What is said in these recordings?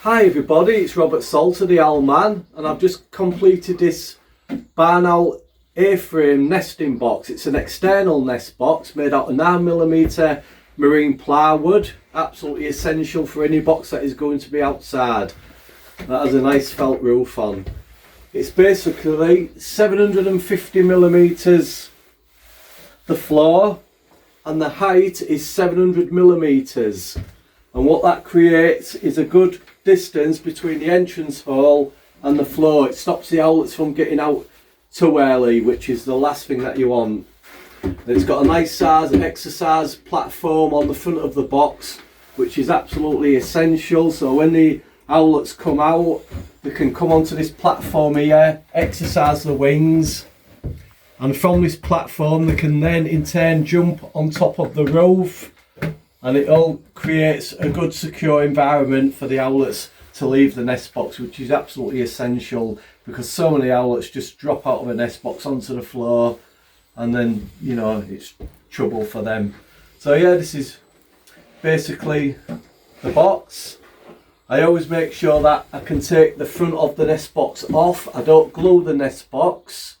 Hi everybody, it's Robert Salter, the Owl Man, and I've just completed this barn owl A-frame nesting box. It's an external nest box made out of 9mm marine plywood, absolutely essential for any box that is going to be outside. That has a nice felt roof on. It's basically 750mm the floor, and the height is 700mm. And what that creates is a good distance between the entrance hole and the floor. It stops the owlets from getting out too early, which is the last thing that you want. And it's got a nice size exercise platform on the front of the box, which is absolutely essential. So when the owlets come out, they can come onto this platform here, exercise the wings, and from this platform they can then in turn jump on top of the roof. And it all creates a good secure environment for the owlets to leave the nest box, which is absolutely essential because so many owlets just drop out of a nest box onto the floor, and then, you know, it's trouble for them. So yeah, this is basically the box. I always make sure that I can take the front of the nest box off. I don't glue the nest box.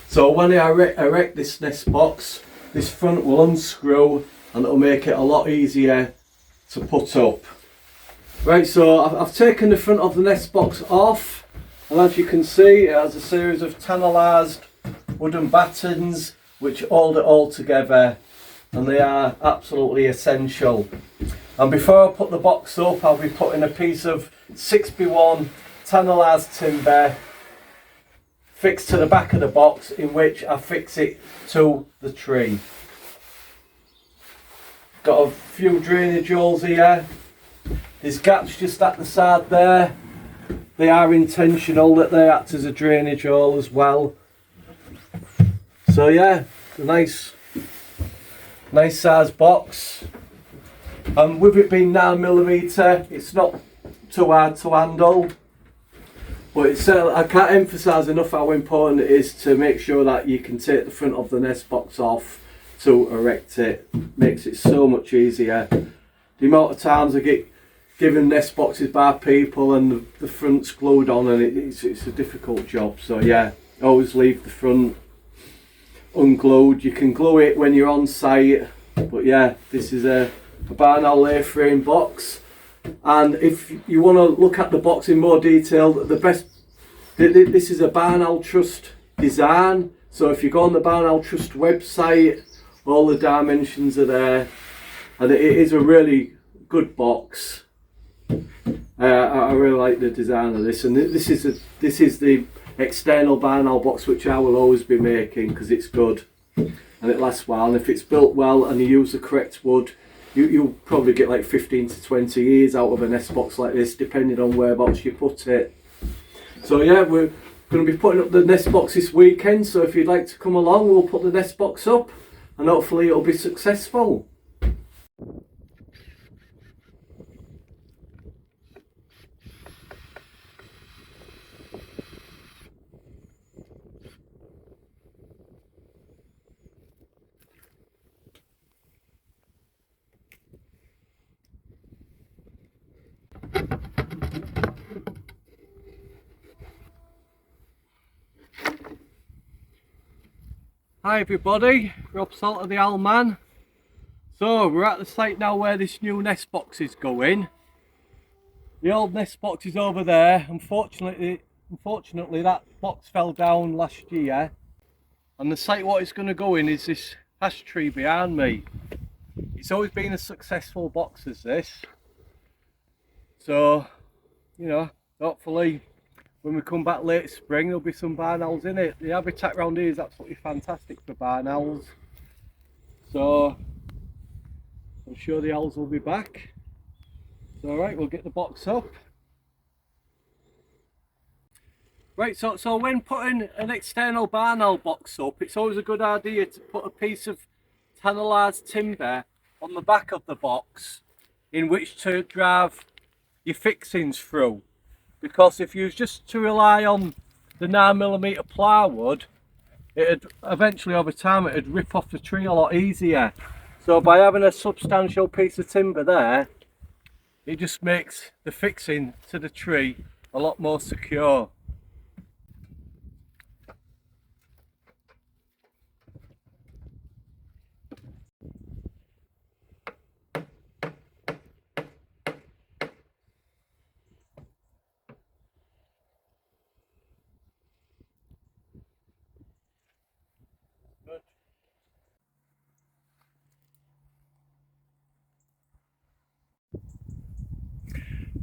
So when I erect this nest box, this front will unscrew, and it'll make it a lot easier to put up. Right, so I've taken the front of the nest box off, and as you can see, it has a series of tannalised wooden battens which hold it all together, and they are absolutely essential. And before I put the box up, I'll be putting a piece of 6x1 tannalised timber fixed to the back of the box, in which I fix it to the tree. Got a few drainage holes here. There's gaps just at the side there. They are intentional, that they act as a drainage hole as well. So yeah, it's a nice size box. And with it being 9mm, it's not too hard to handle. But it's, I can't emphasise enough how important it is to make sure that you can take the front of the nest box off to erect it. Makes it so much easier. The amount of times I get given nest boxes by people and the front's glued on, and it's a difficult job. So yeah, always leave the front unglued. You can glue it when you're on site, but yeah, this is a barn owl A-frame box. And if you want to look at the box in more detail, this is a Barn Owl Trust design. So if you go on the Barn Owl Trust website, all the dimensions are there, and it is a really good box. I really like the design of this, and this is the external barn owl box, which I will always be making because it's good and it lasts well. And if it's built well and you use the correct wood, you'll probably get like 15 to 20 years out of a nest box like this, depending on whereabouts you put it. So yeah, we're going to be putting up the nest box this weekend, so if you'd like to come along, we'll put the nest box up and hopefully it'll be successful. Hi everybody, Rob Salter, the Owl Man. So we're at the site now where this new nest box is going. The old nest box is over there. Unfortunately that box fell down last year, and the site what it's going to go in is this ash tree behind me. It's always been a successful box as this, so you know, hopefully when we come back late spring there'll be some barn owls in it. The habitat around here is absolutely fantastic for barn owls, so I'm sure the owls will be back. So alright, we'll get the box up. Right, so when putting an external barn owl box up, it's always a good idea to put a piece of tannalised timber on the back of the box in which to drive your fixings through. Because if you was just to rely on the 9mm plywood, it'd eventually over time it'd rip off the tree a lot easier. So by having a substantial piece of timber there, it just makes the fixing to the tree a lot more secure.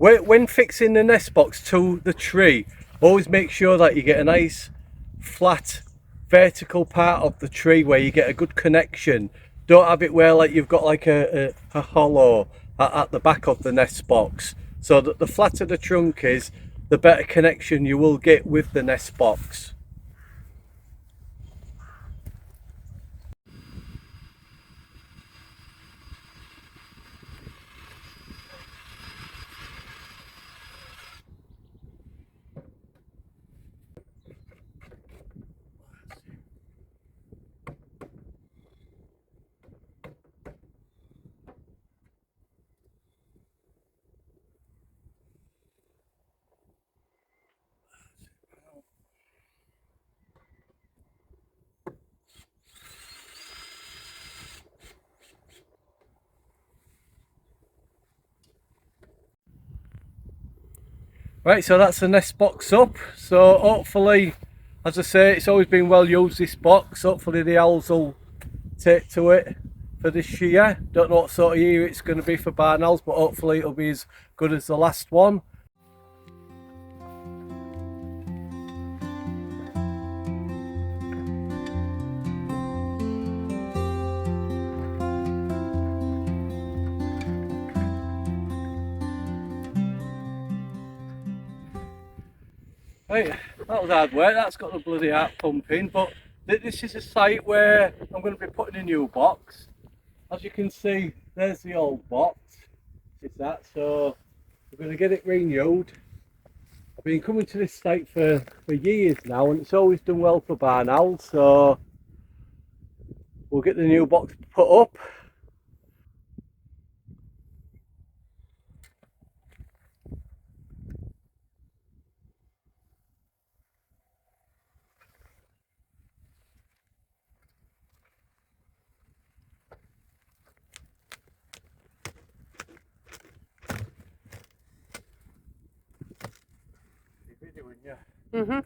When fixing the nest box to the tree, always make sure that you get a nice flat vertical part of the tree where you get a good connection. Don't have it where like you've got like a hollow at the back of the nest box. So that the flatter the trunk is, the better connection you will get with the nest box. Right, so that's the nest box up. So hopefully, as I say, it's always been well used, this box. Hopefully the owls will take to it for this year. Don't know what sort of year it's going to be for barn owls, but hopefully it'll be as good as the last one. Right, that was hard work. That's got the bloody heart pumping, but this is a site where I'm going to be putting a new box. As you can see, there's the old box. It's that, so we're going to get it renewed. I've been coming to this site for years now, and it's always done well for barn owls, so we'll get the new box put up. Mm-hmm.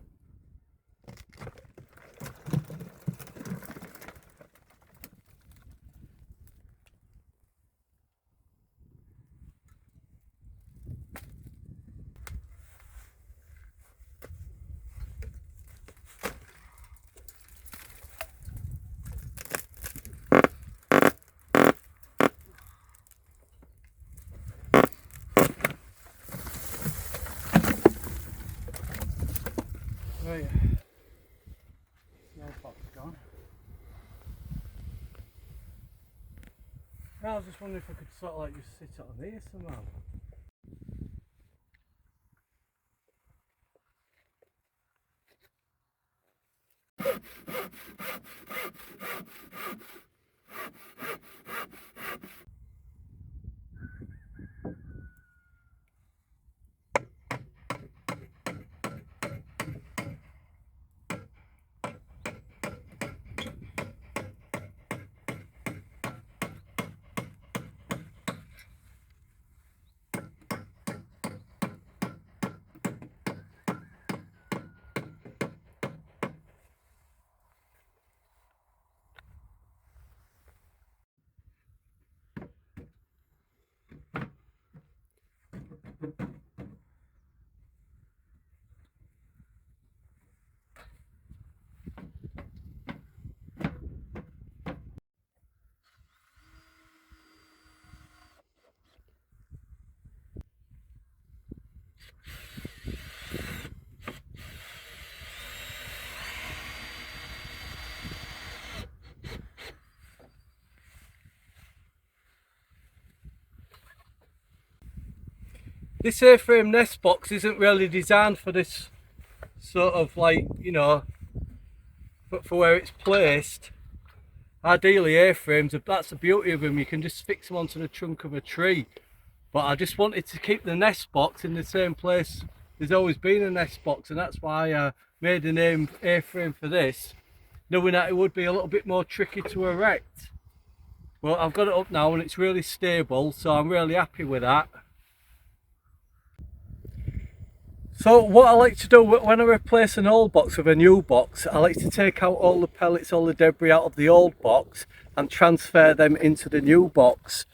Right, no box gone. Now I was just wondering if I could sort of like just sit it on here somehow. This A-frame nest box isn't really designed for this sort of like, you know, but for where it's placed. Ideally A-frames, that's the beauty of them, you can just fix them onto the trunk of a tree. But I just wanted to keep the nest box in the same place there's always been a nest box, and that's why I made an A-frame for this, knowing that it would be a little bit more tricky to erect. Well, I've got it up now and it's really stable, so I'm really happy with that. So what I like to do when I replace an old box with a new box, I like to take out all the pellets, all the debris out of the old box and transfer them into the new box.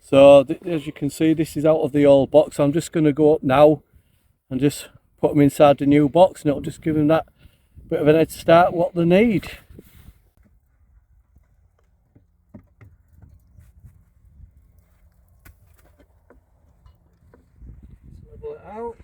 So as you can see, this is out of the old box. I'm just going to go up now and just put them inside the new box, and it'll just give them that bit of an head start what they need. Level it out.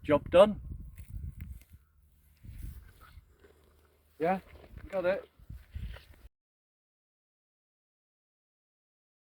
Job done. Yeah, got it.